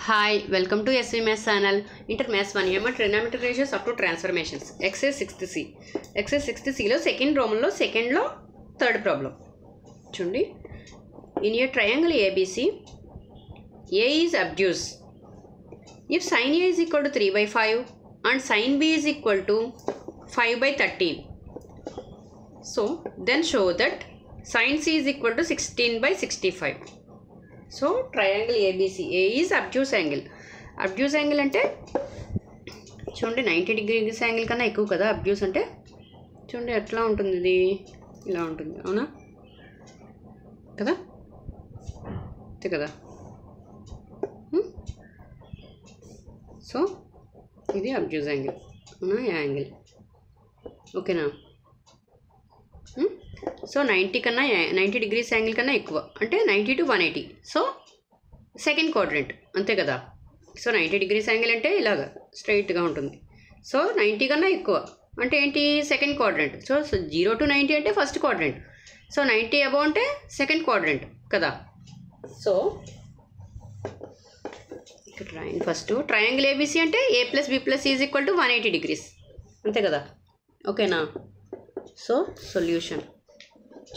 Hi, welcome to SV Maths channel. Inter Maths 1 year trigonometric ratios up to transformations. Exercise 6th C. Exercise 6th C lo second Roman lo second lo third problem. Chundi. In a triangle ABC, A is obtuse. If sin A is equal to 3 by 5 and sin B is equal to 5 by 13. So then show that sin C is equal to 16 by 65. So triangle ABC, A is obtuse angle. Obtuse angle అంటే చూడండి 90 degrees angle కన్నా ఎక్కువ కదా obtuse అంటే. చూడండి ఎట్లా ఉంటుంది, ఇది ఇలా ఉంటుంది, అవునా కదా, అంతే కదా. సో ఇది obtuse యాంగిల్, అవునా, యాంగిల్, ఓకేనా. సో 90 degrees యాంగిల్ కన్నా ఎక్కువ అంటే 90 to 180. సో సెకండ్ క్వాడ్రంట్, అంతే కదా. సో 90 degrees యాంగిల్ అంటే ఇలాగా స్ట్రైట్గా ఉంటుంది. సో 90 కన్నా ఎక్కువ అంటే ఏంటి, సెకండ్ క్వాడ్రంట్. సో 0 to 90 అంటే ఫస్ట్ క్వాడ్రంట్. సో 90 అబౌవ్ అంటే సెకండ్ క్వాడ్రంట్ కదా. సో ఇక్కడ రాయండి ఫస్ట్. ట్రయాంగిల్ ఏబీసీ అంటే A + B + C = 180 degrees, అంతే కదా, ఓకేనా. సో సొల్యూషన్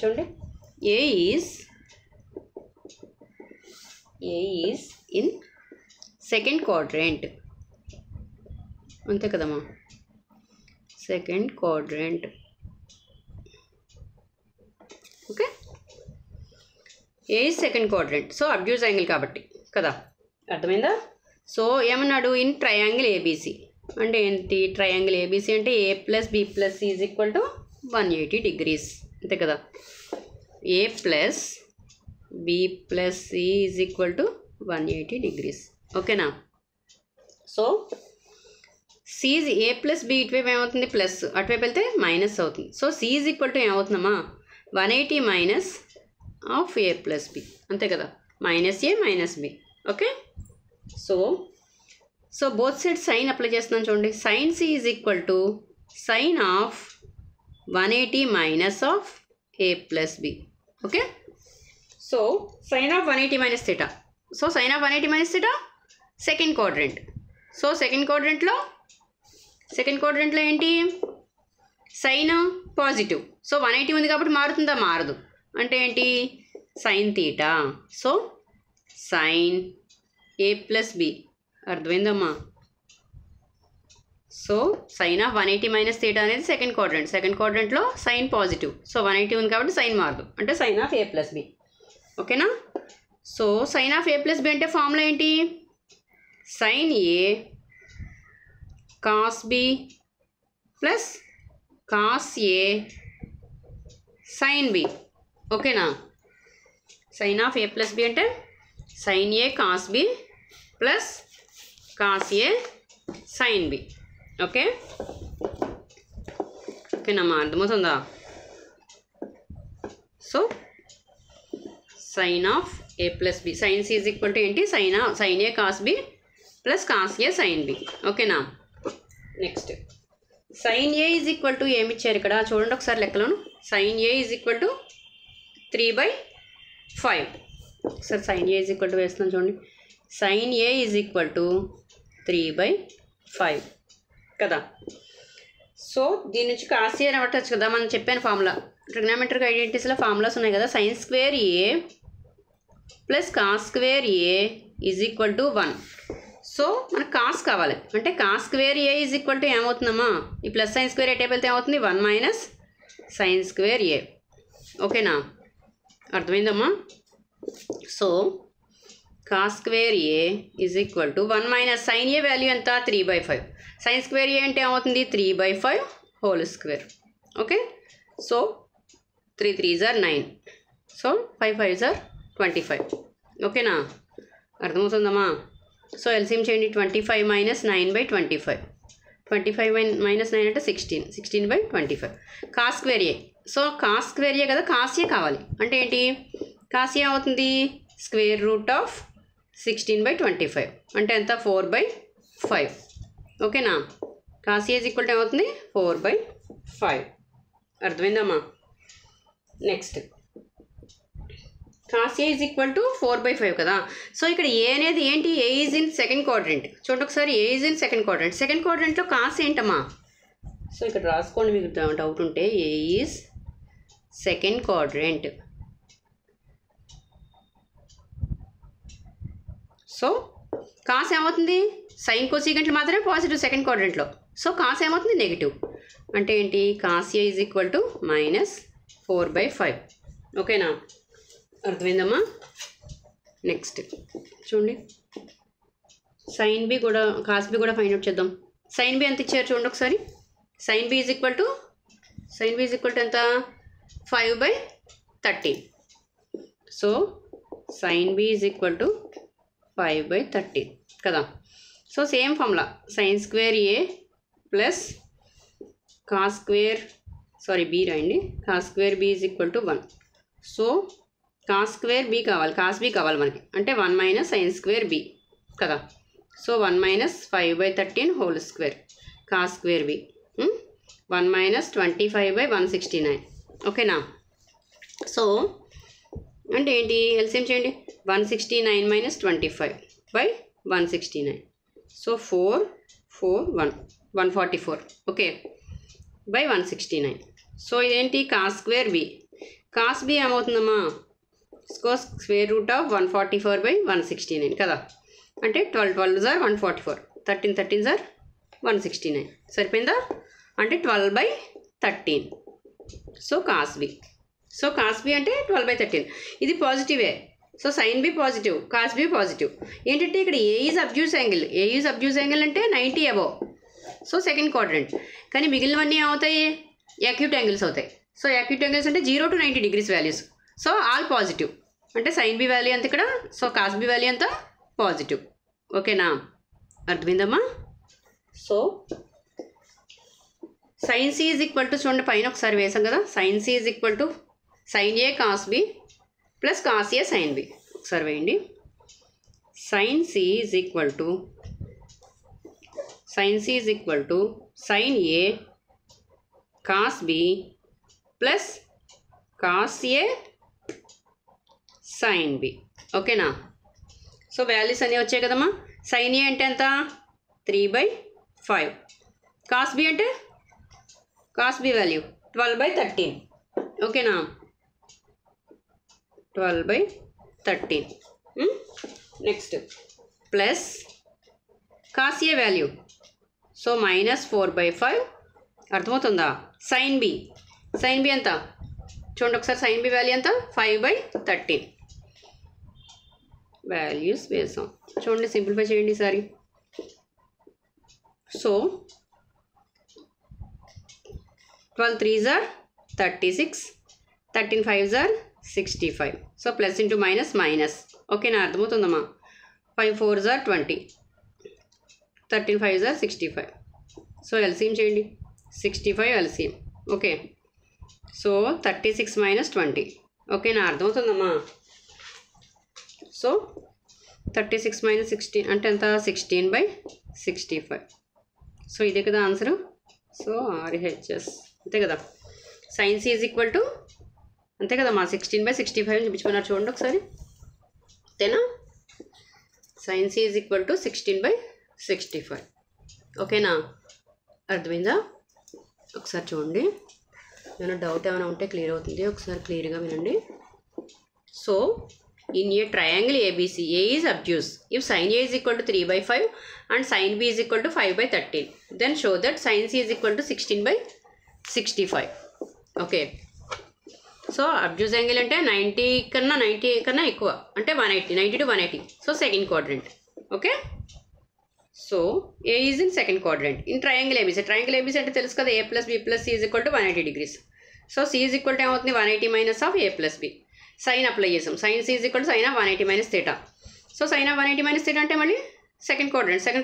చూడండి, A is in second quadrant, అంతే కదమ్మా, second quadrant, okay. A is second quadrant, so obtuse angle కాబట్టి కదా, అర్థమైందా. సో ఏమన్నాడు, ఇన్ ట్రయాంగిల్ ఏబీసీ అంటే ఏంటి, ట్రయాంగిల్ ఏబీసీ అంటే A + B + C = 180 degrees, అంతే కదా. A + B + C = 180 degrees, ఓకేనా. సో C A + B ఇటువైపు ఏమవుతుంది, ప్లస్, అటువైపు వెళ్తే మైనస్ అవుతుంది. So C = ఏమవుతుందమ్మా, 180 - of A + B, అంతే కదా, -A - B, okay. So both side sine apply చేస్తున్నాను చూడండి. sin C = sin of 180 - of A + B, okay. So sin of 180 - theta. So sin of 180 - theta second quadrant. So second క్వాడ్రంట్లో ఏంటి, sine positive. So 180 ఉంది కాబట్టి మారుతుందా, మారదు. అంటే ఏంటి, sin theta. So sin A + B, అర్థమైందమ్మా. సో sin of 180 - theta అనేది సెకండ్ క్వాడ్రంట్. సెకండ్ క్వాడ్రంట్లో సైన్ పాజిటివ్. సో 180 ఉంది కాబట్టి సైన్ మారదు, అంటే sin of A + B, ఓకేనా. So sin of A + B అంటే ఫార్ములా ఏంటి, sin A cos B + cos A sin B, ఓకేనా. sin of A + B అంటే sin A cos B + cos A sin B, okay, ఓకేనమ్మా, అర్థమవుతుందా. So sin of A + B, sin C = ఏంటి, sin A cos B + cos A sin B, ఓకేనా. Next sin A = ఏమి ఇచ్చారు ఇక్కడ చూడండి ఒకసారి లెక్కలోను. sin A = 3/5. ఒకసారి sin A = వేస్తున్నాను చూడండి. sin A = 3/5 కదా. సో దీని నుంచి cos A రావటచ్చు కదా, మనం చెప్పాను ఫార్ములా, ట్రిగ్నోమెట్రిక్ ఐడెంటిటీస్లో ఫార్ములాస్ ఉన్నాయి కదా. sin² A + cos² A = 1. So మనకు కాస్ కావాలి అంటే cos² A ఏమవుతుందమ్మా, ఈ ప్లస్ sin² ఎటే వెళ్తే ఏమవుతుంది, 1 - sin² A, ఓకేనా, అర్థమైందమ్మా. So cos² A = 1 - sin A value ఎంత, 3/5. sin² A అంటే ఏమవుతుంది, 3/5 whole square, okay. So 3 3s are 9. So 5 5s are 25, ఓకేనా, అర్థమవుతుందమ్మా. సో ఎల్సిఎం చేయండి, 25 - 9/25. 25 - 9 అంటే 16. 16/25 cos² A. So cos² A కదా, cos A కావాలి అంటే ఏంటి, cos A అవుతుంది √16/25 అంటే ఎంత, 4/5, ఓకేనా. cos A ఏమవుతుంది, 4/5, అర్థమైందమ్మా. Next cos A is equal to 4/5 కదా. సో ఇక్కడ ఏ అనేది ఏంటి, A is in second quadrant. చూడండి ఒకసారి, A is in second quadrant. Second క్వాడ్రంట్లో కాస్ ఏంటమ్మా? సో ఇక్కడ రాసుకోండి, మీకు డౌట్ ఉంటే. A is second quadrant. So cos ఏమవుతుంది, సైన్ కోసిగెంట్లు మాత్రమే పాజిటివ్ సెకండ్ క్వాడ్రంట్లో. సో కాస్ ఏమవుతుంది, నెగిటివ్. అంటే ఏంటి, cos A is equal to -4/5. ఓకేనా, అర్థమైందమ్మా. నెక్స్ట్ చూడండి, సైన్ బి కూడా, కాస్ బి కూడా ఫైండ్ అవుట్ చేద్దాం. సైన్ బి ఎంత ఇచ్చారు చూడండి ఒకసారి. Sine B is equal to ఎంత, 5/13. So sine B is equal to 5/13 కదా. So same formula, sine square A plus cos square, B రాయండి, cos square B is equal to 1. So cos square B కావాలి, cos B కావాలి మనకి, అంటే 1 minus sine square B కదా. So 1 minus 5/13 whole square cos square B, 1 minus 25/169. ఓకేనా. So అంటే ఏంటి, LCM చేయండి. 169 minus 25/169. So 144 okay by 169. So ఇదేంటి, cos square B. Cos B ఏమవుతుందమ్మా, స్క్వేర్ రూట్ ఆఫ్ 144/169 కదా. అంటే 12 జార్ 144, 13 జార్ 169 సరిపోయిందా. అంటే 12/13. So cos B. So cos B అంటే 12/13. ఇది పాజిటివే. So sine B positive, cos B positive. ఏంటంటే ఇక్కడ A is obtuse angle. A is obtuse angle అంటే 90 అబోవ్. So second quadrant. కానీ మిగిలినవన్నీ అవుతాయి, యాక్యూట్ యాంగిల్స్ అవుతాయి. సో యాక్యూట్ యాంగిల్స్ అంటే 0 to 90 degrees values. So all positive. అంటే సైన్ బి వాల్యూ ఎంత ఇక్కడ, సో కాస్ బి వాల్యూ ఎంత, పాజిటివ్. ఓకేనా, అర్థమైందమ్మా. So sine C is equal to, చూడండి పైన ఒకసారి వేసాం కదా, sine C is equal to sine A cos B plus cos A sine B. ఒకసారి వేయండి. Sine C is equal to sine A cos B plus cos A sine B. ఓకేనా. So values అన్నీ వచ్చాయి కదమ్మా. సైన్ ఏ అంటే ఎంత, 3/5. Cos B అంటే, cos B value 12/13. ఓకేనా, 12/13. Next plus cos A value, so -4/5. అర్థమవుతుందా. సైన్ బి ఎంత చూడండి ఒకసారి, సైన్ బి వాల్యూ ఎంత, 5/13. వాల్యూస్ వేసాం చూడండి, సింప్లిఫై చేయండి ఈసారి. So 12 3s are 36, 13 5s are 65. So plus into minus minus. ఓకేనా, అర్థమవుతుందమ్మా. 5 4s are 20, 13 5s are 65. So LCM చేయండి, 65 ఎల్సిఎం. Okay, so 36 minus 20. ఓకేనా, అర్థమవుతుందమ్మా. సో 36 మైనస్ 16 అంటే ఎంత, 16/65. సో ఇదే కదా ఆన్సరు. సో RHS అంతే కదా. Sine C is equal to అంతే కదమ్మా, 16/65 అని చూపించుకున్నారు చూడండి ఒకసారి, అంతేనా. Sine C is equal to 16/65. ఓకేనా, అర్థమైందా. ఒకసారి చూడండి, ఏమైనా డౌట్ ఏమైనా ఉంటే క్లియర్ అవుతుంది, ఒకసారి క్లియర్గా వినండి. So in a triangle ABC, A is obtuse. If sin A is equal to 3/5 and sin B is equal to 5/13, then show that sin C is equal to 16/65. Okay. So obtuse angle అంటే 90 కన్నా ఎక్కువ, అంటే 180, 90 to 180. So second quadrant. Okay. So A is in second quadrant in triangle ABC. Triangle ABC అంటే తెలుసు కదా, A plus B plus C is equal to 180 degrees. So C is equal to ఏమవుతుంది, 180 minus of A plus B. Sine apply చేసాం, sine C is equal to sine of 180 minus theta. So sine of 180 minus theta అంటే మళ్ళీ second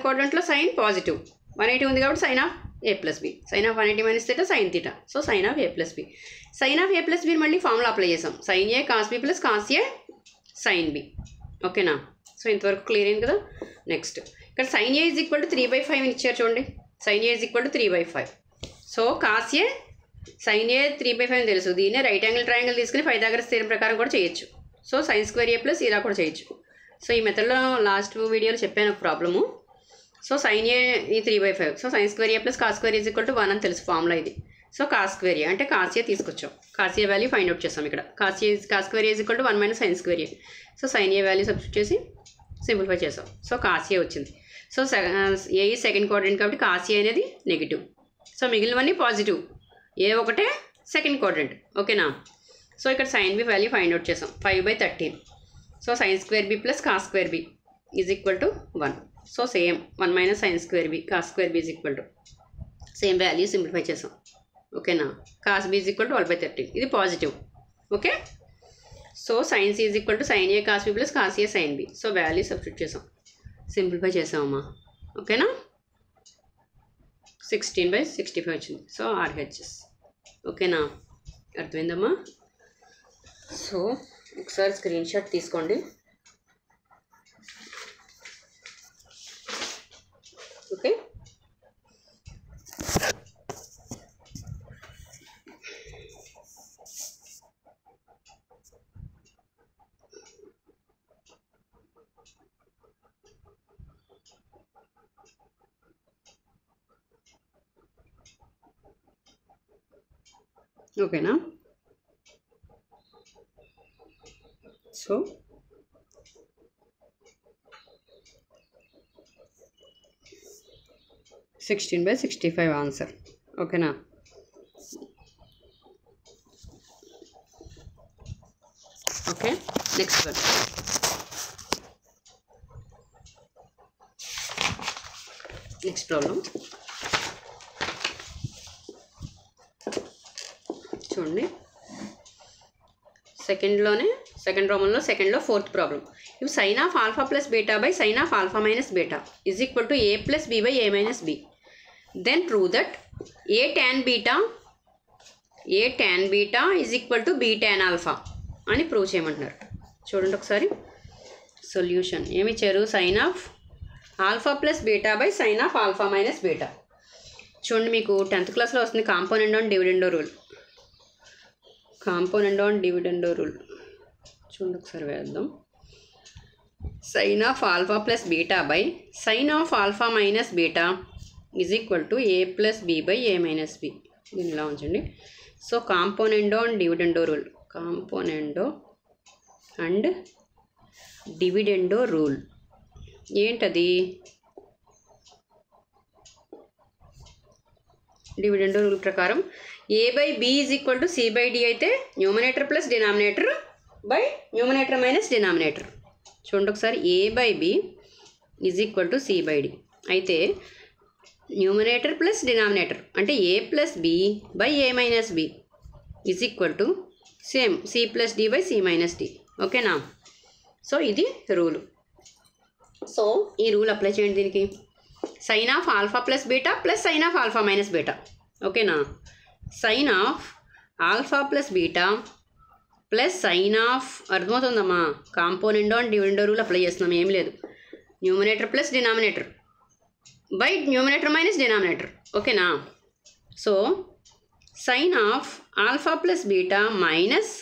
క్వాడ్రంట్లో sine positive, 180 ఉంది కాబట్టి sine of A plus B, sine of 180 minus theta sine theta. So sine of A plus B. Sine of A plus B మళ్ళీ formula apply చేసాం, sine A cos B plus cos A sine B. ఓకేనా, so ఇంతవరకు clear అయింది కదా. Next ఇక్కడ sine A is equal to 3/5 అని ఇచ్చారు చూడండి, sine A is equal to 3/5. So cos A sine A 3/5 తెలుసు, దీన్నే రైట్ యాంగిల్ ట్రయాంగిల్ తీసుకుని పైథాగరస్ థియరం ప్రకారం కూడా చేయొచ్చు. So sine square A plus ఇలా కూడా చేయొచ్చు. సో ఈ మెథడ్లో లాస్ట్ వీడియోలో చెప్పాను ఒక ప్రాబ్లము. సో సైన్ ఏ ఈ 3/5. So sine square A plus cos square is equal to 1 అని తెలుసు ఫార్ములా ఇది. సో కాస్ స్క్వేర్ ఏ అంటే కాస్ ఏ తీసుకొచ్చాం, cos A value find out చేస్తాం ఇక్కడ. Cos square A is equal to 1 minus sine square A. So sine A value substitute చేసి simplify చేసాం. So cos A వచ్చింది. సో ఏ ఈ second quadrant కాబట్టి cos A అనేది negative. So మిగిలినవన్నీ positive, A ఒకటే సెకండ్ క్వాడ్రంట్. ఓకేనా. So ఇక్కడ sine B value find out చేసాం 5/13. So sine square B plus cos square B is equal to 1. So same 1 minus sine square B cos square B is equal to same value simplify చేసాం. ఓకేనా. Cos B is equal to 12/13 ఇది positive. Okay. So sine C is equal to sine A cos B plus cos A sine B. So value substitute చేసాం, simplify చేసామమ్మా. ఓకేనా. 16/65 వచ్చింది. So RHS. ఓకేనా, అర్థమైందమ్మా. So ఒకసారి స్క్రీన్ షాట్ తీసుకోండి. Okay. ఓకేనా. So 16/65 answer. ఓకేనా. Okay, next one. Next problem చూడండి. సెకండ్ రోమన్లో సెకండ్లో ఫోర్త్ ప్రాబ్లం. ఇవి sine of alpha plus beta by sine of alpha minus beta is equal to A plus B by A minus B. Then prove that A tan beta is equal to B tan alpha అని prove చేయమంటున్నారు. చూడండి ఒకసారి solution ఏమి ఇచ్చారు. Sine of alpha plus beta by sine of alpha minus beta. చూడండి మీకు 10th క్లాస్లో వస్తుంది కాంపోనెంట్ ఆన్ డివిడెండో రూల్. చూడండి ఒకసారి వేద్దాం. Sine of alpha plus beta by sine of alpha minus beta is equal to A plus B by A minus B. దీన్ని ఇలా ఉంచండి. So componendo and dividendo rule, componendo and dividendo rule ఏంటది? Dividendo rule ప్రకారం A by B is equal to C by D అయితే numerator plus denominator by numerator minus denominator. చూడండి ఒకసారి A by B is equal to C by D అయితే numerator plus denominator అంటే A plus B by A minus B is equal to same C plus D by C minus D. ఓకేనా. So ఇది rule. So ఈ rule apply చేయండి దీనికి. Sine of alpha plus beta plus sine of alpha minus beta. ఓకేనా. Sine of alpha plus beta plus sine of, అర్థమవుతుందమ్మా, componendo and dividendo rule apply చేస్తున్నాం. ఏం లేదు, numerator plus denominator by numerator minus denominator. ఓకేనా. So sine of alpha plus beta minus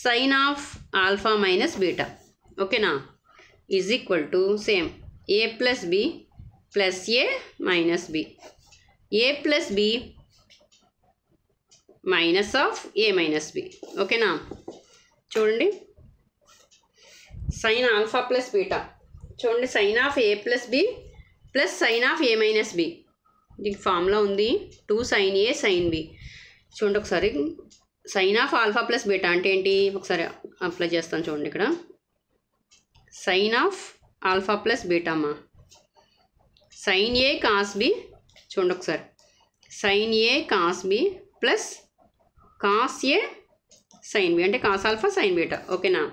sine of alpha minus beta. ఓకేనా. Is equal to same A plus B plus A minus B, A plus B minus of A minus B. ఓకేనా. చూడండి sine alpha plus beta, చూడండి sine of A plus B plus sine of A minus B. దీనికి formula ఉంది 2 sin A sin B. చూడండి ఒకసారి sine of alpha plus beta అంటే ఏంటి ఒకసారి అప్లై చేస్తాను. చూడండి ఇక్కడ sine of alpha plus beta అమ్మా, సైన్ ఏ కాస్ బి. చూడండి ఒకసారి sine A cos B plus cos A sine B అంటే కాస్ ఆల్ఫా సైన్ బీటా. ఓకేనా.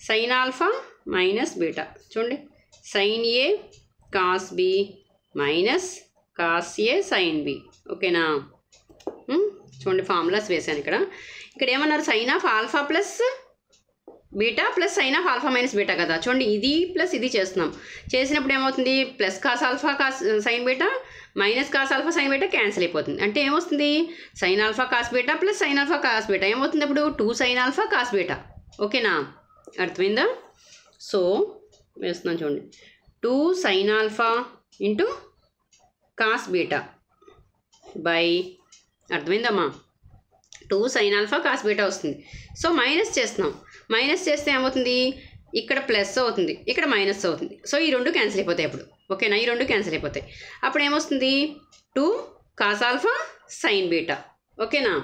సైన్ ఆల్ఫా మైనస్ బీటా, చూడండి sine A cos B minus cos A sine B. ఓకేనా. చూడండి formulas వేసాను ఇక్కడ. ఇక్కడ ఏమన్నారు sine of alpha plus beta plus sine of alpha minus beta కదా. చూడండి ఇది ప్లస్ ఇది చేస్తున్నాం. చేసినప్పుడు ఏమవుతుంది plus cos alpha cos sine beta minus cos alpha sine beta cancel అయిపోతుంది. అంటే ఏమొస్తుంది sine alpha cos beta plus sine alpha cos beta ఏమవుతుంది అప్పుడు 2 sin ఆల్ఫా కాస్ బీటా. ఓకేనా, అర్థమైందా? సో వేస్తున్నాను చూడండి, 2 sin alpha into cos beta by, అర్థమైందమ్మా, 2 sin alpha కాస్ బీటా వస్తుంది. సో మైనస్ చేస్తున్నాం, మైనస్ చేస్తే ఏమవుతుంది, ఇక్కడ ప్లస్ అవుతుంది, ఇక్కడ మైనస్ అవుతుంది. సో ఈ రెండు క్యాన్సిల్ అయిపోతాయి అప్పుడు. ఓకేనా, ఈ రెండు క్యాన్సిల్ అయిపోతాయి. అప్పుడు ఏమొస్తుంది, 2 cos alpha sin బీటా. ఓకేనా,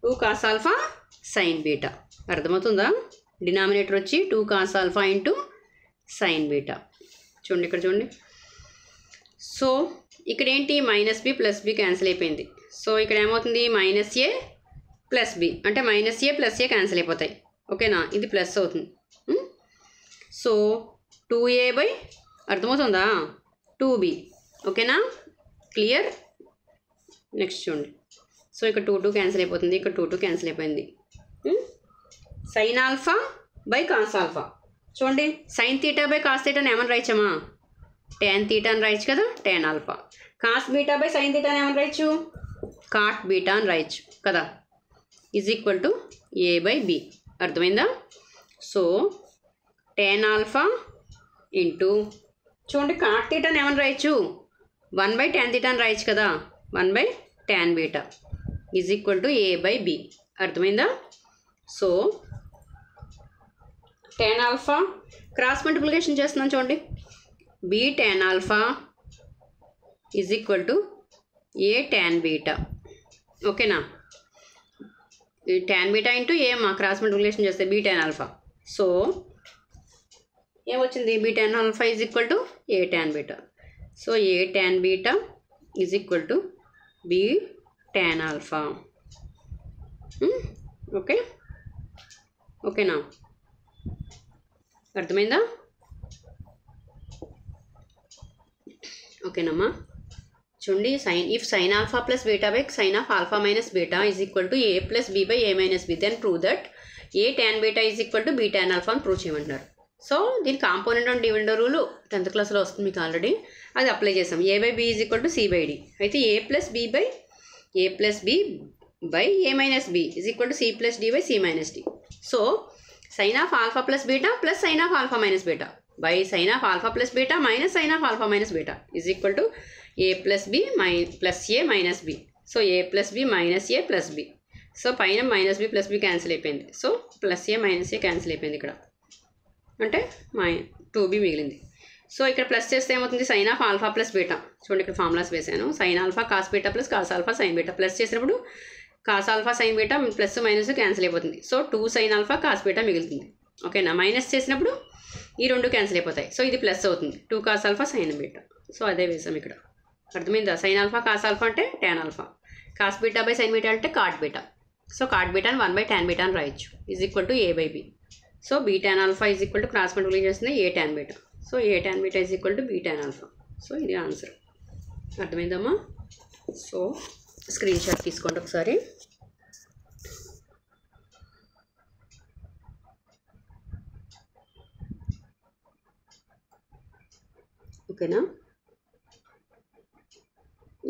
2 cos alpha sin బీటా. అర్థమవుతుందా? డినామినేటర్ వచ్చి 2 cos alpha into sin beta. చూడండి ఇక్కడ చూడండి. సో ఇక్కడ ఏంటి, minus B plus B cancel అయిపోయింది. సో ఇక్కడ ఏమవుతుంది, మైనస్ ఏ ప్లస్ బి, అంటే minus A plus A cancel అయిపోతాయి. ఓకేనా, ఇది ప్లస్ అవుతుంది. సో 2a బై, అర్థమవుతుందా, 2b. ఓకేనా, క్లియర్. నెక్స్ట్ చూడండి. సో ఇక్కడ 2 క్యాన్సిల్ అయిపోతుంది, ఇక్కడ 2 క్యాన్సిల్ అయిపోయింది. Sine alpha by cos alpha. చూడండి, సైన్ తీటా బై కాస్ తీటాని ఏమని రాయచ్చమ్మా, tan తీటా అని రాయచ్చు కదా, tan alpha. Cos beta by sine తీటాని ఏమని రాయచ్చు, కాట్ బీటా అని రాయచ్చు కదా, is equal to A by B. అర్థమైందా? సో tan ఆల్ఫా ఇంటూ, చూడండి కాట్ తీటాని ఏమని రాయచ్చు, 1/tan తీటా అని రాయచ్చు కదా, 1/tan beta is equal to A by B. అర్థమైందా? So tan alpha cross multiplication చేస్తున్నాను చూడండి, b tan alpha is equal to A tan beta. ఓకేనా, tan బీటా ఇంటూ ఏ మా క్రాస్ మల్టిప్లికేషన్ చేస్తే b tan ఆల్ఫా. సో ఏమొచ్చింది, b tan alpha is equal to A tan beta. So A tan beta is equal to b tan alpha. Okay, ఓకేనా, అర్థమైందా? ఓకేనమ్మా, చూడండి, if sine alpha plus beta by sine of alpha minus beta is equal to A plus B by A minus B, then prove that A tan beta is equal to b tan alpha అని prove చేయమంటున్నారు. సో దీని component and dividend rule 10th క్లాస్లో వస్తుంది మీకు already, అది apply చేసాం. A by B is equal to C by D. అయితే A plus B by A minus B is equal to C plus D by C minus D. So sine of alpha plus beta plus sine of alpha minus beta by sine of alpha plus beta minus sine of alpha minus beta is equal to A plus B plus A minus B. So A plus B minus A plus B. So పైన minus B plus B cancel అయిపోయింది. So plus A minus A cancel అయిపోయింది ఇక్కడ, అంటే 2b మిగిలింది. So ఇక్కడ plus చేస్తే ఏమవుతుంది, sine of alpha plus beta. చూడండి ఇక్కడ ఫార్ములాస్ వేసాను, sine alpha cos beta plus cos alpha sine beta. Plus చేసినప్పుడు cos alpha sine beta plus minus cancel అయిపోతుంది. So 2 sin alpha cos beta మిగులుతుంది. ఓకేనా, మైనస్ చేసినప్పుడు ఈ రెండు క్యాన్సిల్ అయిపోతాయి. సో ఇది ప్లస్ అవుతుంది, 2 cos alpha sine beta. So అదే వేసాం ఇక్కడ. అర్థమైందా? సైన్ ఆల్ఫా కాస్ ఆల్ఫా అంటే tan alpha, cos beta by sine beta అంటే కాట్ బీటా. సో కాట్ బీటాని 1/tan బీటా అని రాయొచ్చు, is equal to A by B. So b tan alpha is equal to cross multiplication చేస్తుంది A tan beta. So A tan beta is equal to b tan alpha. So ఇది answer. అర్థమైందమ్మా? So screenshot తీసుకోండి ఒకసారి. ఓకేనా,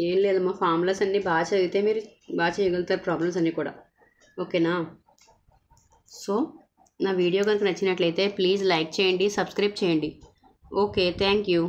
ఏం లేదమ్మా, formulas అన్నీ బాగా చదివితే మీరు బాగా చేయగలుగుతారు ప్రాబ్లమ్స్ అన్నీ కూడా. ఓకేనా, సో నా వీడియో కనుక నచ్చినట్లయితే ప్లీజ్ లైక్ చేయండి, సబ్స్క్రైబ్ చేయండి. Okay, thank you.